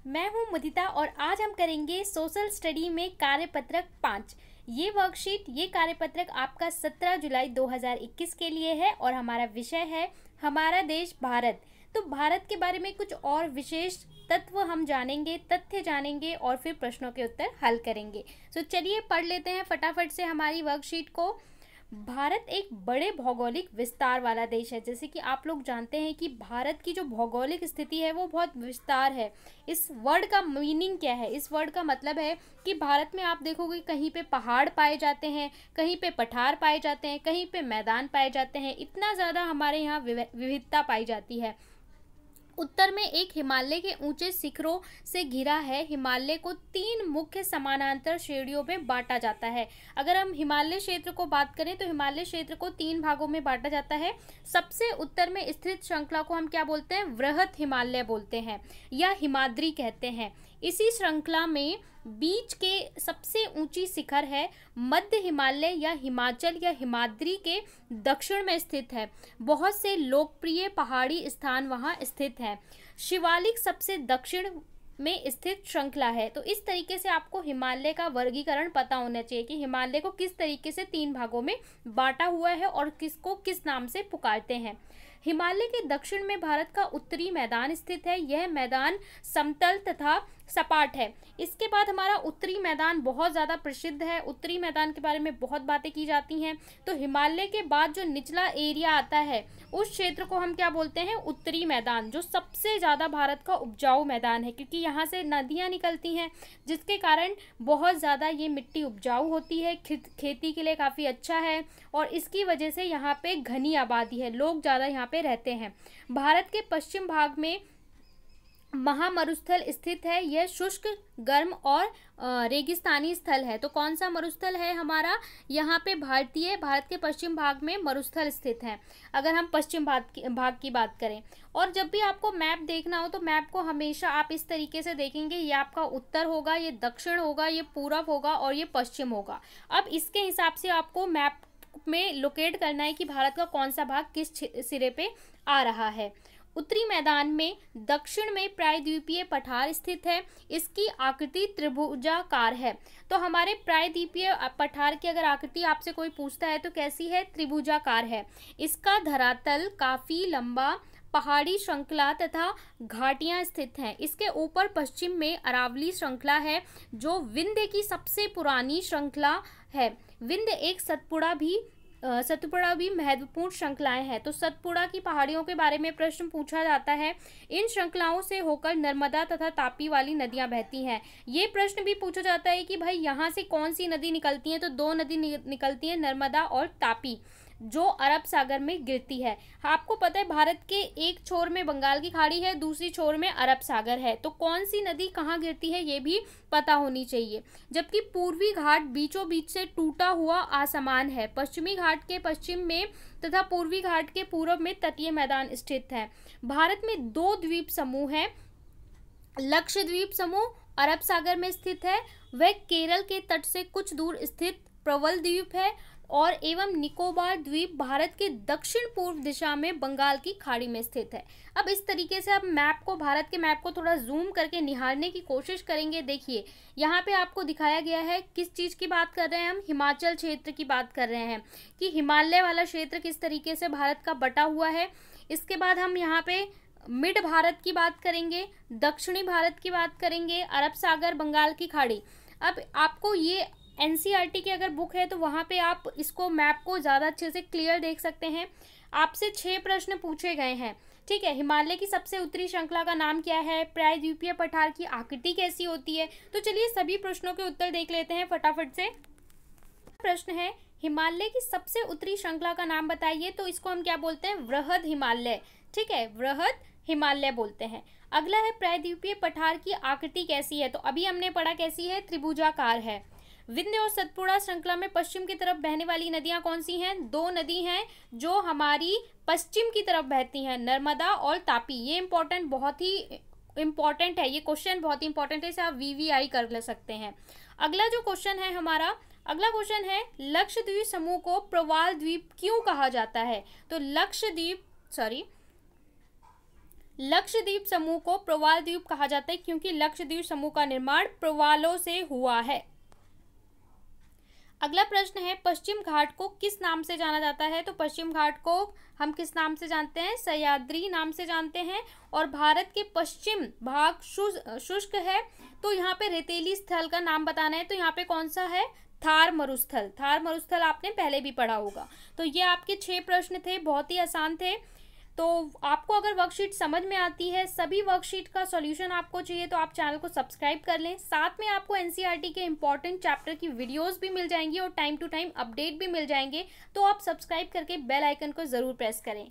मैं हूं मुदिता और आज हम करेंगे सोशल स्टडी में कार्यपत्रक 5। ये वर्कशीट ये कार्यपत्रक आपका 17 जुलाई 2021 के लिए है और हमारा विषय है हमारा देश भारत। तो भारत के बारे में कुछ और विशेष तत्व हम जानेंगे, तथ्य जानेंगे और फिर प्रश्नों के उत्तर हल करेंगे। तो चलिए पढ़ लेते हैं फटाफट से हमारी वर्कशीट को। भारत एक बड़े भौगोलिक विस्तार वाला देश है। जैसे कि आप लोग जानते हैं कि भारत की जो भौगोलिक स्थिति है वो बहुत विस्तार है। इस वर्ड का मीनिंग क्या है? इस वर्ड का मतलब है कि भारत में आप देखोगे कहीं पे पहाड़ पाए जाते हैं, कहीं पे पठार पाए जाते हैं, कहीं पे मैदान पाए जाते हैं। इतना ज़्यादा हमारे यहाँ विविधता पाई जाती है। उत्तर में एक हिमालय के ऊंचे शिखरों से घिरा है। हिमालय को 3 मुख्य समानांतर श्रेणियों में बांटा जाता है। अगर हम हिमालय क्षेत्र को बात करें तो हिमालय क्षेत्र को 3 भागों में बांटा जाता है। सबसे उत्तर में स्थित श्रृंखला को हम क्या बोलते हैं? वृहत हिमालय बोलते हैं या हिमाद्री कहते हैं। इसी श्रृंखला में बीच के सबसे ऊंची शिखर है मध्य हिमालय या हिमाचल या हिमाद्री के दक्षिण में स्थित है। बहुत से लोकप्रिय पहाड़ी स्थान वहां स्थित हैं। शिवालिक सबसे दक्षिण में स्थित श्रृंखला है। तो इस तरीके से आपको हिमालय का वर्गीकरण पता होना चाहिए कि हिमालय को किस तरीके से 3 भागों में बांटा हुआ है और किसको किस नाम से पुकारते हैं। हिमालय के दक्षिण में भारत का उत्तरी मैदान स्थित है। यह मैदान समतल तथा सपाट है। इसके बाद हमारा उत्तरी मैदान बहुत ज़्यादा प्रसिद्ध है। उत्तरी मैदान के बारे में बहुत बातें की जाती हैं। तो हिमालय के बाद जो निचला एरिया आता है उस क्षेत्र को हम क्या बोलते हैं? उत्तरी मैदान, जो सबसे ज़्यादा भारत का उपजाऊ मैदान है, क्योंकि यहाँ से नदियाँ निकलती हैं जिसके कारण बहुत ज़्यादा ये मिट्टी उपजाऊ होती है, खेती के लिए काफ़ी अच्छा है और इसकी वजह से यहाँ पे घनी आबादी है, लोग ज़्यादा यहाँ पे रहते हैं। भारत के पश्चिम भाग में महामरुस्थल स्थित है। यह शुष्क, गर्म और रेगिस्तानी स्थल है। तो कौन सा मरुस्थल है हमारा? यहाँ पे भारत के पश्चिम भाग में मरुस्थल स्थित है, अगर हम पश्चिम भाग की बात करें। और जब भी आपको मैप देखना हो तो मैप को हमेशा आप इस तरीके से देखेंगे, ये आपका उत्तर होगा, ये दक्षिण होगा, ये पूरब होगा और ये पश्चिम होगा। अब इसके हिसाब से आपको मैप में लोकेट करना है कि भारत का कौन सा भाग किस सिरे पे आ रहा है। उत्तरी मैदान में दक्षिण में प्रायद्वीपीय पठार स्थित है। इसकी आकृति त्रिभुजाकार है। तो हमारे प्रायद्वीपीय पठार की अगर आकृति आपसे कोई पूछता है तो कैसी है? त्रिभुजाकार है। इसका धरातल काफी लंबा, पहाड़ी श्रृंखला तथा घाटियां स्थित हैं। इसके ऊपर पश्चिम में अरावली श्रृंखला है जो विंध्य की सबसे पुरानी श्रृंखला है। विंध्य एक सतपुड़ा भी महत्वपूर्ण श्रृंखलाएं हैं। तो सतपुड़ा की पहाड़ियों के बारे में प्रश्न पूछा जाता है। इन श्रृंखलाओं से होकर नर्मदा तथा तापी वाली नदियां बहती हैं। ये प्रश्न भी पूछा जाता है कि भाई यहाँ से कौन सी नदी निकलती है? तो 2 नदी निकलती हैं, नर्मदा और तापी, जो अरब सागर में गिरती है। आपको पता है भारत के एक छोर में बंगाल की खाड़ी है, दूसरी छोर में अरब सागर है। तो कौन सी नदी कहाँ गिरती है ये भी पता होनी चाहिए। जबकि पूर्वी घाट बीचों बीच से टूटा हुआ आसमान है। पश्चिमी घाट के पश्चिम में तथा पूर्वी घाट के पूर्व में तटीय मैदान स्थित है। भारत में 2 द्वीप समूह हैं। लक्षद्वीप समूह अरब सागर में स्थित है। वह केरल के तट से कुछ दूर स्थित प्रवल द्वीप है और एवं निकोबार द्वीप भारत के दक्षिण पूर्व दिशा में बंगाल की खाड़ी में स्थित है। अब इस तरीके से आप भारत के मैप को थोड़ा जूम करके निहारने की कोशिश करेंगे। देखिए यहाँ पे आपको दिखाया गया है किस चीज़ की बात कर रहे हैं हम? हिमाचल क्षेत्र की बात कर रहे हैं कि हिमालय वाला क्षेत्र किस तरीके से भारत का बटा हुआ है। इसके बाद हम यहाँ पे मिड भारत की बात करेंगे, दक्षिणी भारत की बात करेंगे, अरब सागर, बंगाल की खाड़ी। अब आपको ये एनसीईआरटी की अगर बुक है तो वहाँ पे आप इसको मैप को ज़्यादा अच्छे से क्लियर देख सकते हैं। आपसे 6 प्रश्न पूछे गए हैं, ठीक है। हिमालय की सबसे उत्तरी श्रृंखला का नाम क्या है? प्रायद्वीपीय पठार की आकृति कैसी होती है? तो चलिए सभी प्रश्नों के उत्तर देख लेते हैं फटाफट से। प्रश्न है हिमालय की सबसे उत्तरी श्रृंखला का नाम बताइए। तो इसको हम क्या बोलते हैं? वृहद हिमालय, ठीक है, वृहद हिमालय बोलते हैं। अगला है प्रायद्वीपीय पठार की आकृति कैसी है? तो अभी हमने पढ़ा कैसी है? त्रिभुजाकार है। विंध्य और सतपुड़ा श्रृंखला में पश्चिम की तरफ बहने वाली नदियां कौन सी हैं? 2 नदी हैं जो हमारी पश्चिम की तरफ बहती हैं, नर्मदा और तापी। ये बहुत ही इंपॉर्टेंट है, ये क्वेश्चन बहुत ही इंपॉर्टेंट है, इसे आप वीवीआई कर ले सकते हैं। अगला जो क्वेश्चन है हमारा, अगला क्वेश्चन है लक्षद्वीप समूह को प्रवाल द्वीप क्यों कहा जाता है? तो लक्षद्वीप समूह को प्रवाल द्वीप कहा जाता है क्योंकि लक्षद्वीप समूह का निर्माण प्रवालों से हुआ है। अगला प्रश्न है, पश्चिम घाट को किस नाम से जाना जाता है? तो पश्चिम घाट को हम किस नाम से जानते हैं? सह्याद्री नाम से जानते हैं। और भारत के पश्चिम भाग शुष्क है, तो यहाँ पे रेतीली स्थल का नाम बताना है, तो यहाँ पे कौन सा है? थार मरुस्थल। थार मरुस्थल आपने पहले भी पढ़ा होगा। तो ये आपके 6 प्रश्न थे, बहुत ही आसान थे। तो आपको अगर वर्कशीट समझ में आती है, सभी वर्कशीट का सॉल्यूशन आपको चाहिए, तो आप चैनल को सब्सक्राइब कर लें। साथ में आपको एनसीईआरटी के इंपॉर्टेंट चैप्टर की वीडियोस भी मिल जाएंगी और टाइम टू टाइम अपडेट भी मिल जाएंगे। तो आप सब्सक्राइब करके बेल आइकन को ज़रूर प्रेस करें।